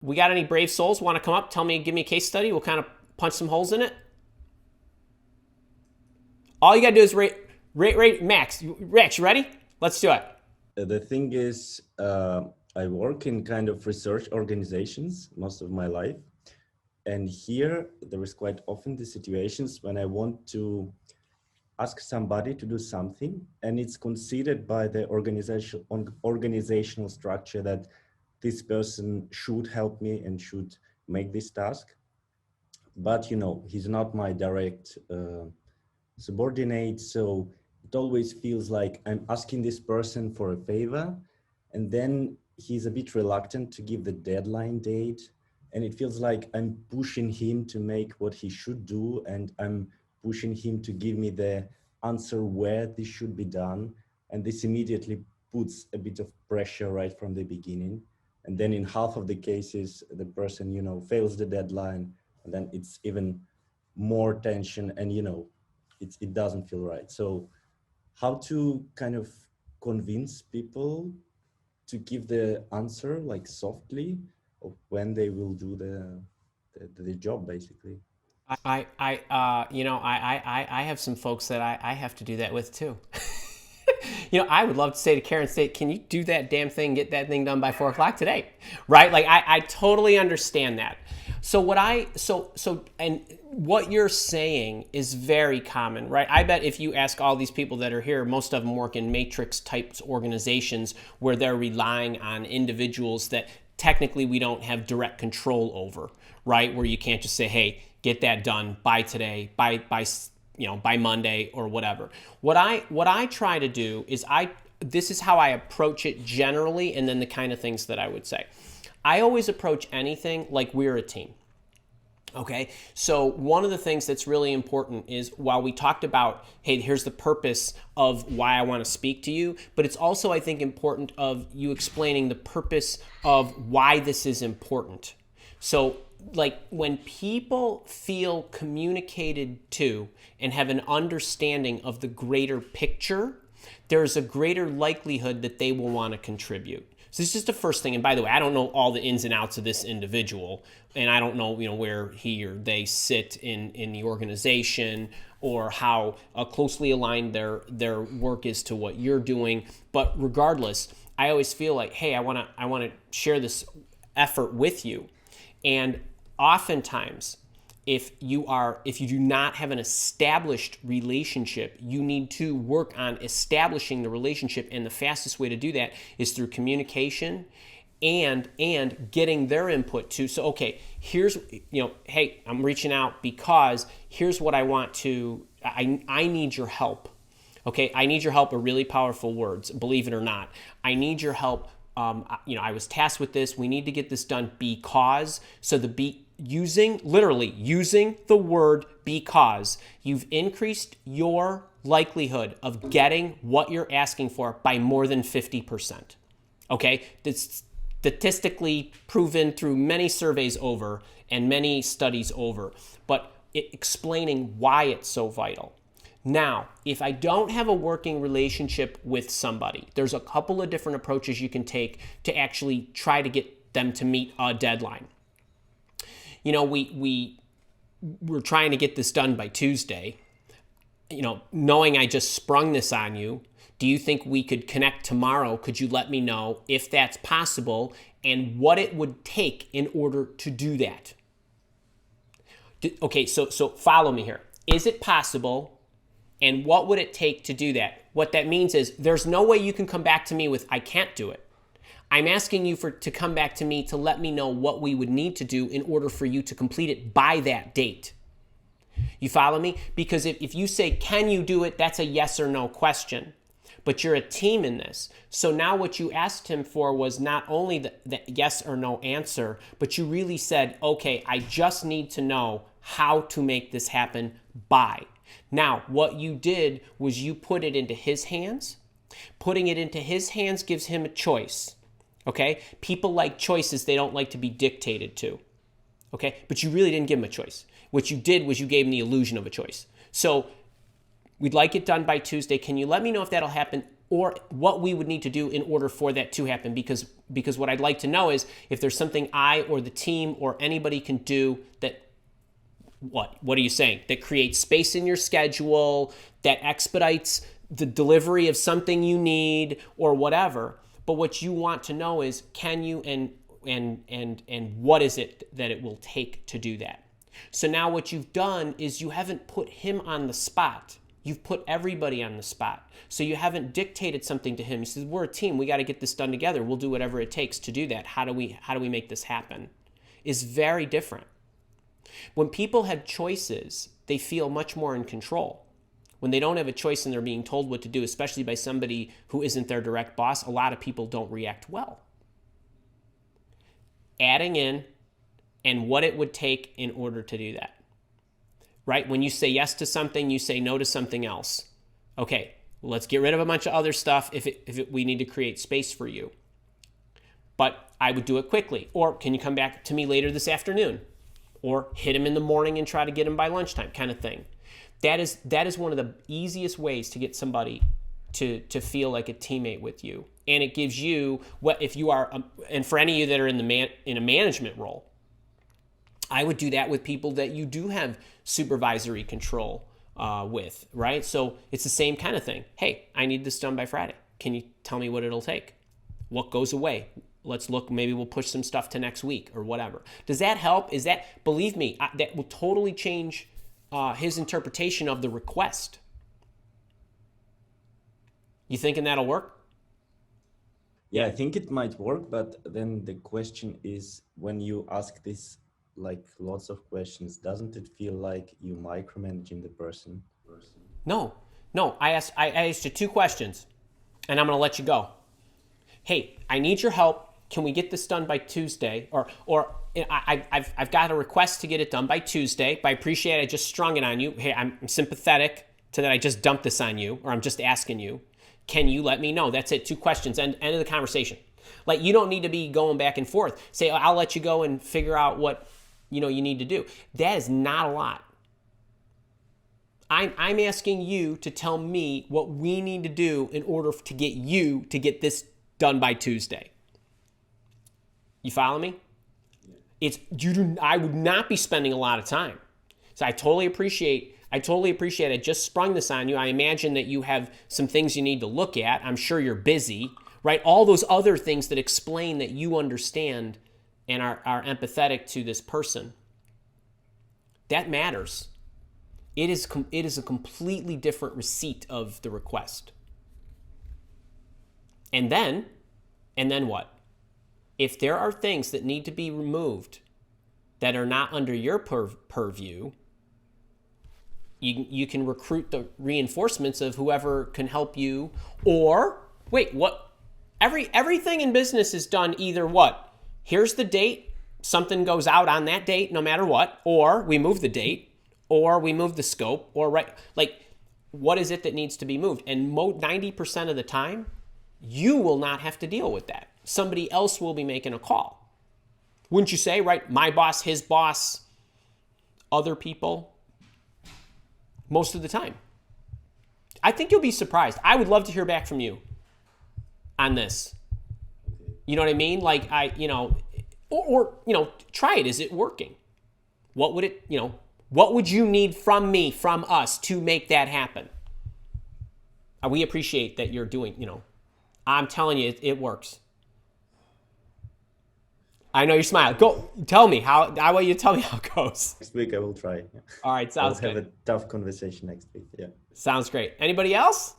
We got any brave souls want to come up, give me a case study? We'll kind of punch some holes in it. All you got to do is rate Max. Rex, you ready? Let's do it. The thing is, I work in kind of research organizations most of my life. And here there is quite often the situations when I want to ask somebody to do something and it's considered by the organizational structure that this person should help me and should make this task. But he's not my direct subordinate, so it always feels like I'm asking this person for a favor, and then he's a bit reluctant to give the deadline date, and it feels like I'm pushing him to make what he should do, and I'm pushing him to give me the answer where this should be done, and this immediately puts a bit of pressure right from the beginning. And then in half of the cases, the person fails the deadline, and then it's even more tension, and it doesn't feel right. So how to kind of convince people to give the answer like softly of when they will do the job basically. I have some folks that I have to do that with too. I would love to say to Karen State, can you do that damn thing, get that thing done by 4 o'clock today? Right? Like I totally understand that. So what you're saying is very common, right? I bet if you ask all these people that are here, most of them work in matrix types organizations where they're relying on individuals that technically we don't have direct control over, right? Where you can't just say, hey, get that done by today, by Monday or whatever. What I try to do is this is how I approach it generally, and then the kind of things that I would say. I always approach anything like we're a team. Okay, so one of the things that's really important is while we talked about, hey, here's the purpose of why I want to speak to you, but it's also, I think, important of you explaining the purpose of why this is important. So like when people feel communicated to and have an understanding of the greater picture, there's a greater likelihood that they will want to contribute. So this is just the first thing. And by the way, I don't know all the ins and outs of this individual, and I don't know, where he or they sit in the organization or how closely aligned their work is to what you're doing. But regardless, I always feel like, hey, I want to share this effort with you. And oftentimes, if you do not have an established relationship, you need to work on establishing the relationship, and the fastest way to do that is through communication and getting their input too. So okay, here's hey, I'm reaching out because here's what I want to I need your help. Okay, I need your help are really powerful words, believe it or not. I need your help. I was tasked with this. We need to get this done because. So literally using the word because, you've increased your likelihood of getting what you're asking for by more than 50%. Okay? That's statistically proven through many surveys over and many studies over, but explaining why it's so vital. Now, if I don't have a working relationship with somebody, there's a couple of different approaches you can take to actually try to get them to meet a deadline. We're trying to get this done by Tuesday. Knowing I just sprung this on you, do you think we could connect tomorrow? Could you let me know if that's possible and what it would take in order to do that? Okay, so follow me here. Is it possible? And what would it take to do that? What that means is there's no way you can come back to me with, I can't do it. I'm asking you to come back to me to let me know what we would need to do in order for you to complete it by that date. You follow me? Because if you say, can you do it? That's a yes or no question. But you're a team in this. So now what you asked him for was not only the yes or no answer, but you really said, okay, I just need to know how to make this happen by. Now, what you did was you put it into his hands. Putting it into his hands gives him a choice. Okay? People like choices they don't like to be dictated to. Okay? But you really didn't give him a choice. What you did was you gave him the illusion of a choice. So we'd like it done by Tuesday. Can you let me know if that'll happen or what we would need to do in order for that to happen. Because what I'd like to know is if there's something I or the team or anybody can do that, what are you saying? That creates space in your schedule, that expedites the delivery of something you need or whatever. But what you want to know is, can you and what is it that it will take to do that? So now what you've done is you haven't put him on the spot. You've put everybody on the spot. So you haven't dictated something to him. You said, we're a team. We got to get this done together. We'll do whatever it takes to do that. How do we make this happen? Is very different. When people have choices, they feel much more in control. When they don't have a choice and they're being told what to do, especially by somebody who isn't their direct boss, a lot of people don't react well. Adding in and what it would take in order to do that. Right? When you say yes to something, you say no to something else. Okay, well, let's get rid of a bunch of other stuff if we need to create space for you. But I would do it quickly. Or can you come back to me later this afternoon? Or hit him in the morning and try to get him by lunchtime, kind of thing. That is one of the easiest ways to get somebody to feel like a teammate with you. And it gives you, what if you are, and for any of you that are in a management role, I would do that with people that you do have supervisory control with, right? So it's the same kind of thing. Hey, I need this done by Friday. Can you tell me what it'll take? What goes away? Let's look, maybe we'll push some stuff to next week or whatever. Does that help? Believe me, that will totally change his interpretation of the request. You thinking that'll work? Yeah, I think it might work, but then the question is, when you ask this, like lots of questions, doesn't it feel like you micromanaging the person? No. I asked you 2 questions, and I'm going to let you go. Hey, I need your help. Can we get this done by Tuesday? Or I've got a request to get it done by Tuesday. But I appreciate I just strung it on you. Hey, I'm sympathetic to that I just dumped this on you, or I'm just asking you. Can you let me know? That's it. 2 questions. End of the conversation. Like, you don't need to be going back and forth. Say, I'll let you go and figure out what you need to do. That is not a lot. I'm asking you to tell me what we need to do in order to get you to get this done by Tuesday. You follow me? I would not be spending a lot of time. So I totally appreciate I just sprung this on you. I imagine that you have some things you need to look at. I'm sure you're busy, right? All those other things that explain that you understand and are empathetic to this person. That matters. It is a completely different receipt of the request. And then what? If there are things that need to be removed that are not under your purview, you can recruit the reinforcements of whoever can help you. Or wait, what? Everything in business is done either what? Here's the date, something goes out on that date no matter what, or we move the date, or we move the scope, or what is it that needs to be moved? And 90% of the time, you will not have to deal with that. Somebody else will be making a call. Wouldn't you say, right? My boss, his boss, other people, most of the time. I think you'll be surprised. I would love to hear back from you on this. You know what I mean? Like, try it. Is it working? What would you need from me, from us to make that happen? We appreciate that you're doing, I'm telling you, it works. I know you're smiling. Go tell me how. I want you to tell me how it goes. Next week I will try. All right, sounds good. I'll have a tough conversation next week. Yeah. Sounds great. Anybody else?